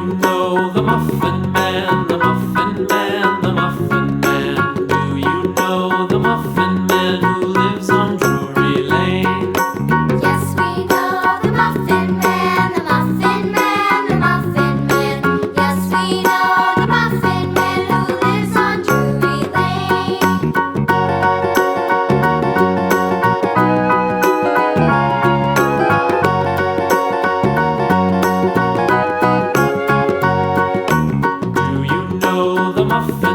you know the Muffin Man, the Muffin Man, the Muffin Man? Do you know the Muffin Man who lives on Drury Lane? Yes, we know the Muffin Man, the Muffin Man, the Muffin Man. Yes, we know the Muffin Man who lives on Drury Lane. Do you know the Muffin